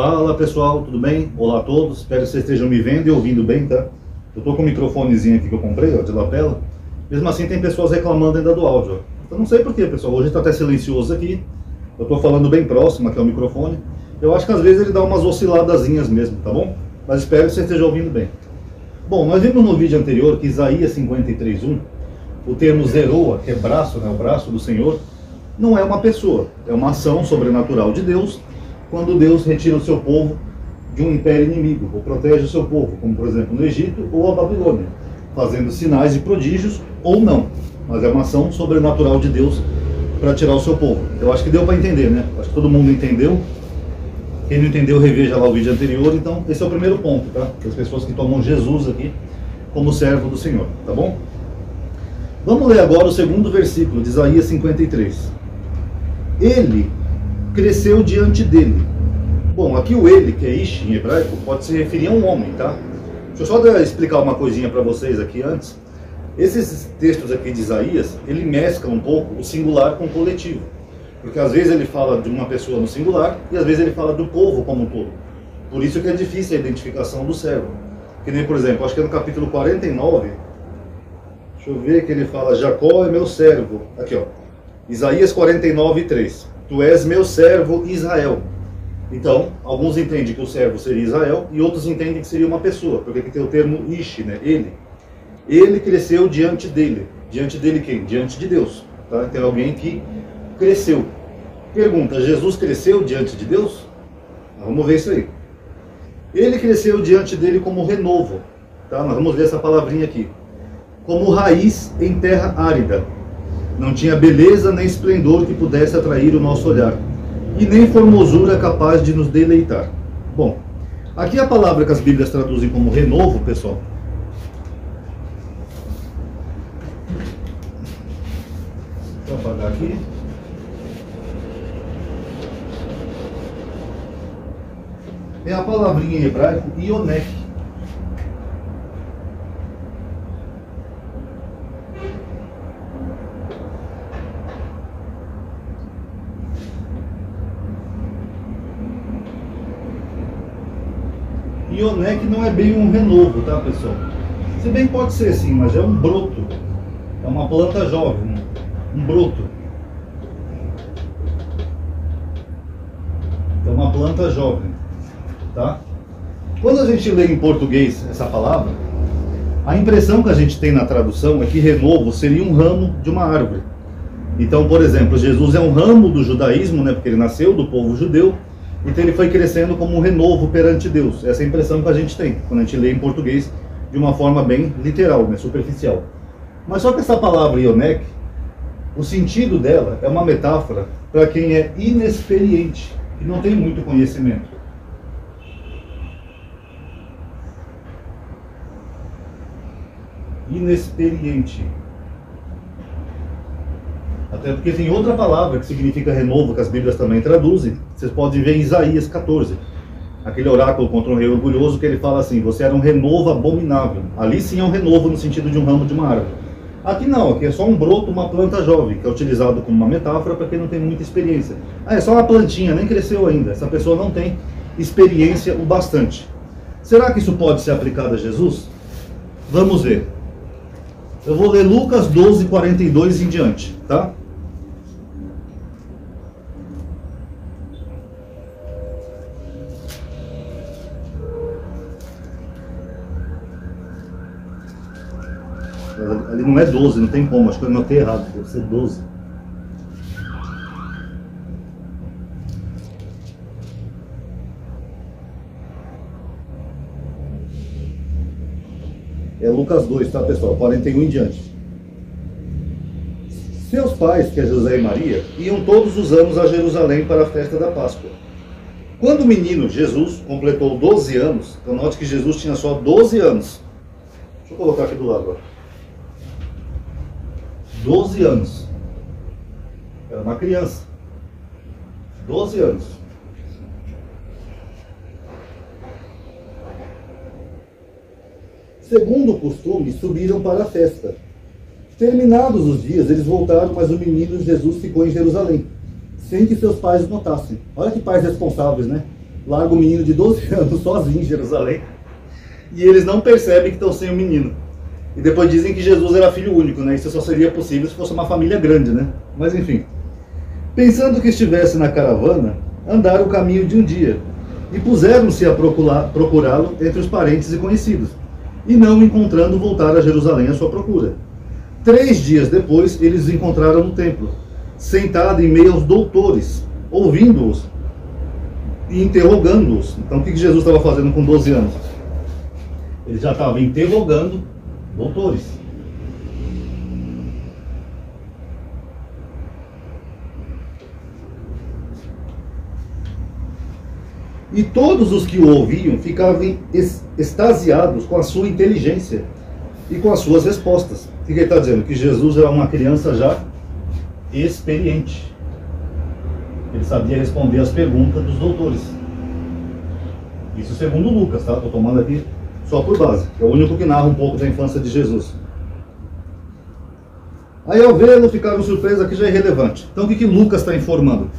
Fala pessoal, tudo bem? Olá a todos, espero que vocês estejam me vendo e ouvindo bem, tá? Eu tô com o microfonezinho aqui que eu comprei, ó, de lapela. Mesmo assim tem pessoas reclamando ainda do áudio, ó. Então não sei porquê, pessoal, hoje tá até silencioso aqui. Eu tô falando bem próximo aqui ao microfone. Eu acho que às vezes ele dá umas osciladazinhas mesmo, tá bom? Mas espero que vocês estejam ouvindo bem. Bom, nós vimos no vídeo anterior que Isaías 53:1, o termo Zeroa, que é braço, né, o braço do Senhor, não é uma pessoa, é uma ação sobrenatural de Deus, quando Deus retira o seu povo de um império inimigo, ou protege o seu povo, como por exemplo no Egito ou a Babilônia, fazendo sinais e prodígios, ou não. Mas é uma ação sobrenatural de Deus para tirar o seu povo. Eu acho que deu para entender, né? Acho que todo mundo entendeu. Quem não entendeu, reveja lá o vídeo anterior. Então, esse é o primeiro ponto, tá? As pessoas que tomam Jesus aqui como servo do Senhor, tá bom? Vamos ler agora o segundo versículo de Isaías 53. Ele cresceu diante dele. Bom, aqui o ele, que é Ish em hebraico, pode se referir a um homem, tá? Deixa eu só explicar uma coisinha para vocês aqui antes. Esses textos aqui de Isaías, ele mescla um pouco o singular com o coletivo. Porque às vezes ele fala de uma pessoa no singular e às vezes ele fala do povo como um todo. Por isso que é difícil a identificação do servo. Que nem, por exemplo, acho que é no capítulo 49, deixa eu ver que ele fala, Jacó é meu servo. Aqui, ó. Isaías 49:3. Tu és meu servo Israel. Então, alguns entendem que o servo seria Israel e outros entendem que seria uma pessoa, porque aqui tem o termo Ish, né? Ele. Ele cresceu diante dele. Diante dele quem? Diante de Deus. Tá? Tem alguém que cresceu. Pergunta, Jesus cresceu diante de Deus? Vamos ver isso aí. Ele cresceu diante dele como renovo. Tá? Nós vamos ver essa palavrinha aqui. Como raiz em terra árida. Não tinha beleza nem esplendor que pudesse atrair o nosso olhar. E nem formosura capaz de nos deleitar. Bom, aqui a palavra que as Bíblias traduzem como renovo, pessoal. Deixa eu apagar aqui. É a palavrinha em hebraico ionek. Ionek não é bem um renovo, tá, pessoal? Se bem que pode ser sim, mas é um broto. É uma planta jovem, um broto. É uma planta jovem, tá? Quando a gente lê em português essa palavra, a impressão que a gente tem na tradução é que renovo seria um ramo de uma árvore. Então, por exemplo, Jesus é um ramo do judaísmo, né, porque ele nasceu do povo judeu. Então ele foi crescendo como um renovo perante Deus. Essa é a impressão que a gente tem quando a gente lê em português de uma forma bem literal, né, superficial. Mas só que essa palavra ionek, o sentido dela é uma metáfora para quem é inexperiente, que não tem muito conhecimento. Inexperiente. Até porque tem outra palavra que significa renovo, que as Bíblias também traduzem. Vocês podem ver em Isaías 14. Aquele oráculo contra um rei orgulhoso que ele fala assim, você era um renovo abominável. Ali sim é um renovo no sentido de um ramo de uma árvore. Aqui não, aqui é só um broto, uma planta jovem, que é utilizado como uma metáfora para quem não tem muita experiência. Ah, é só uma plantinha, nem cresceu ainda. Essa pessoa não tem experiência o bastante. Será que isso pode ser aplicado a Jesus? Vamos ver. Eu vou ler Lucas 12:42 em diante, tá? Ali não é 12, não tem como, acho que eu anotei errado, deve ser 12. É Lucas 2, tá, pessoal? 41 em diante. Seus pais, que é José e Maria, iam todos os anos a Jerusalém para a festa da Páscoa. Quando o menino Jesus completou 12 anos, então note que Jesus tinha só 12 anos. Deixa eu colocar aqui do lado, ó. 12 anos. Era uma criança. 12 anos. Segundo o costume, subiram para a festa. Terminados os dias, eles voltaram, mas o menino Jesus ficou em Jerusalém, sem que seus pais notassem. Olha que pais responsáveis, né? larga o menino de 12 anos sozinho em Jerusalém, e eles não percebem que estão sem o menino. E depois dizem que Jesus era filho único, né? Isso só seria possível se fosse uma família grande, né? Mas enfim. Pensando que estivesse na caravana, andaram o caminho de um dia, e puseram-se a procurá-lo entre os parentes e conhecidos, e não encontrando, voltaram a Jerusalém à sua procura. 3 dias depois, eles o encontraram no templo, sentado em meio aos doutores, ouvindo-os e interrogando-os. Então o que Jesus estava fazendo com 12 anos? Ele já estava interrogando doutores. E todos os que o ouviam ficavam extasiados com a sua inteligência e com as suas respostas. O que ele está dizendo? Que Jesus era uma criança já experiente. Ele sabia responder as perguntas dos doutores. Isso segundo Lucas, tá? Estou tomando aqui só por base, que é o único que narra um pouco da infância de Jesus. Aí ao vê-lo ficaram surpresos, aqui já é irrelevante. Então o que Lucas está informando?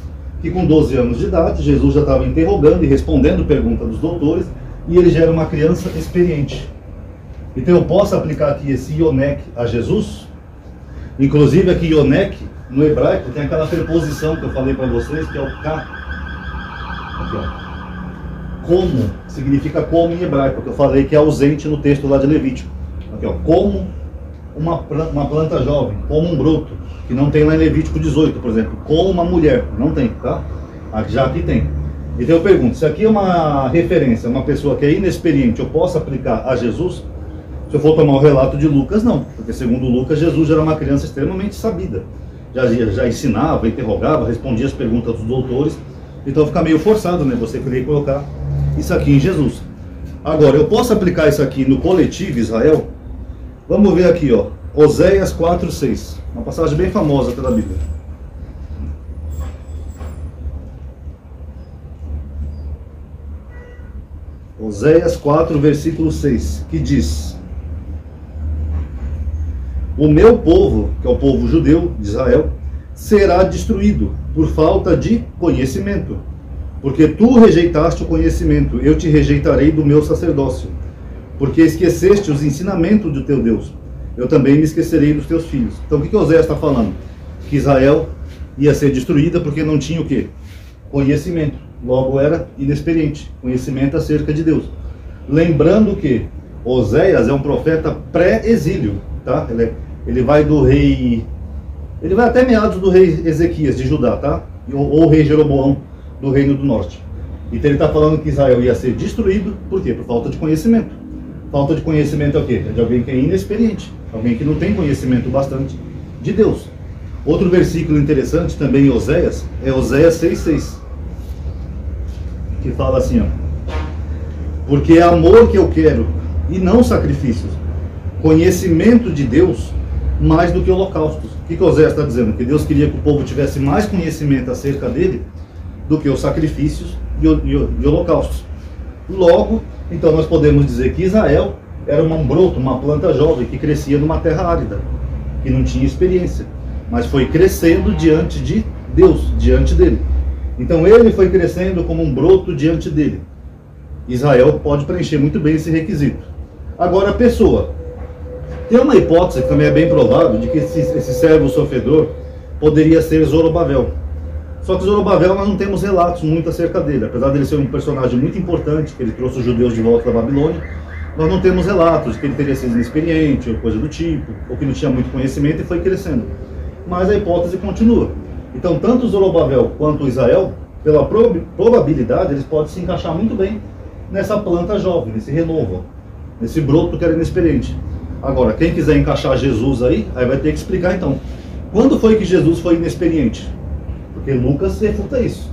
Que com 12 anos de idade, Jesus já estava interrogando e respondendo perguntas dos doutores, e ele já era uma criança experiente. Então eu posso aplicar aqui esse Ionek a Jesus? Inclusive aqui Ionek, no hebraico, tem aquela preposição que eu falei para vocês, que é o K. Aqui, ó. Como, significa como em hebraico, que eu falei que é ausente no texto lá de Levítico. Aqui, ó. Como uma planta jovem, como um broto, que não tem lá em Levítico 18, por exemplo. Como uma mulher, não tem, tá? Já aqui tem. Então eu pergunto, se aqui é uma referência, uma pessoa que é inexperiente, eu posso aplicar a Jesus? Se eu for tomar o relato de Lucas, não. Porque segundo Lucas, Jesus já era uma criança extremamente sabida. Já ensinava, interrogava, respondia as perguntas dos doutores. Então fica meio forçado, né? Você querer colocar isso aqui em Jesus. Agora, eu posso aplicar isso aqui no coletivo Israel? Vamos ver aqui, ó. Oséias 4:6. Uma passagem bem famosa pela Bíblia. Oséias 4, versículo 6, que diz: o meu povo, que é o povo judeu de Israel, será destruído por falta de conhecimento. Porque tu rejeitaste o conhecimento, eu te rejeitarei do meu sacerdócio. Porque esqueceste os ensinamentos do teu Deus, eu também me esquecerei dos teus filhos. Então o que Oséias está falando? Que Israel ia ser destruída porque não tinha o quê? Conhecimento. Logo era inexperiente. Conhecimento acerca de Deus. Lembrando que Oséias é um profeta pré-exílio. Tá? Ele vai do rei... Ele vai até meados do rei Ezequias de Judá, tá? Ou o rei Jeroboão do reino do norte. Então ele está falando que Israel ia ser destruído. Por quê? Por falta de conhecimento. Falta de conhecimento é o quê? É de alguém que é inexperiente. Alguém que não tem conhecimento bastante de Deus. Outro versículo interessante também em Oséias é Oséias 6,6, que fala assim, ó: porque é amor que eu quero e não sacrifícios, conhecimento de Deus mais do que holocaustos. O que Oséias está dizendo? Que Deus queria que o povo tivesse mais conhecimento acerca dele do que os sacrifícios e holocaustos. Logo, então nós podemos dizer que Israel era um broto, uma planta jovem que crescia numa terra árida, que não tinha experiência, mas foi crescendo diante de Deus, diante dele. Então ele foi crescendo como um broto diante dele. Israel pode preencher muito bem esse requisito. Agora a pessoa, tem uma hipótese que também é bem provável, de que esse servo sofredor poderia ser Zorobabel. Só que Zorobabel nós não temos relatos muito acerca dele. Apesar dele ser um personagem muito importante, que ele trouxe os judeus de volta da Babilônia, nós não temos relatos de que ele teria sido inexperiente, ou coisa do tipo, ou que não tinha muito conhecimento e foi crescendo. Mas a hipótese continua. Então, tanto Zorobabel quanto Israel, pela probabilidade, eles podem se encaixar muito bem nessa planta jovem, nesse renovo, nesse broto que era inexperiente. Agora, quem quiser encaixar Jesus aí vai ter que explicar então. Quando foi que Jesus foi inexperiente? Porque Lucas refuta isso.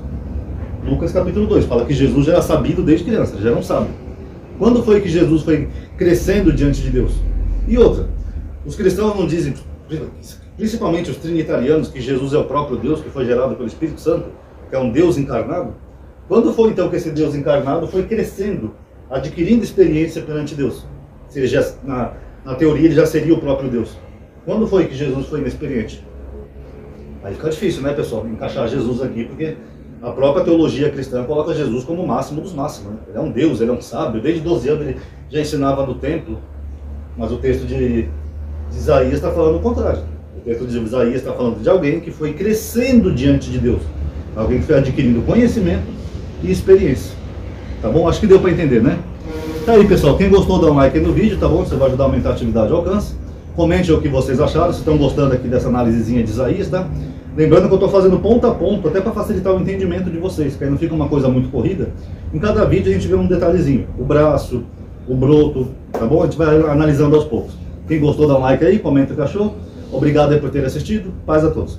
Lucas capítulo 2 fala que Jesus já era sabido desde criança, ele já não sabe. Quando foi que Jesus foi crescendo diante de Deus? E outra, os cristãos não dizem, principalmente os trinitarianos, que Jesus é o próprio Deus que foi gerado pelo Espírito Santo, que é um Deus encarnado? Quando foi então que esse Deus encarnado foi crescendo, adquirindo experiência perante Deus? Ou seja, na teoria ele já seria o próprio Deus. Quando foi que Jesus foi inexperiente? Aí fica difícil, né, pessoal, encaixar Jesus aqui, porque A própria teologia cristã coloca Jesus como o máximo dos máximos, né? Ele é um Deus, ele é um sábio. Desde 12 anos ele já ensinava no templo, mas o texto de Isaías está falando o contrário. O texto de Isaías está falando de alguém que foi crescendo diante de Deus, alguém que foi adquirindo conhecimento e experiência. Tá bom? Acho que deu para entender, né? Tá aí, pessoal. Quem gostou, dá um like aí no vídeo, tá bom? Você vai ajudar a aumentar a atividade e alcance. Comente o que vocês acharam, se estão gostando aqui dessa análisezinha de Isaías, tá? Lembrando que eu estou fazendo ponto a ponto, até para facilitar o entendimento de vocês, que aí não fica uma coisa muito corrida. Em cada vídeo a gente vê um detalhezinho, o braço, o broto, tá bom? A gente vai analisando aos poucos. Quem gostou, dá um like aí, comenta o que achou. Obrigado aí por ter assistido. Paz a todos.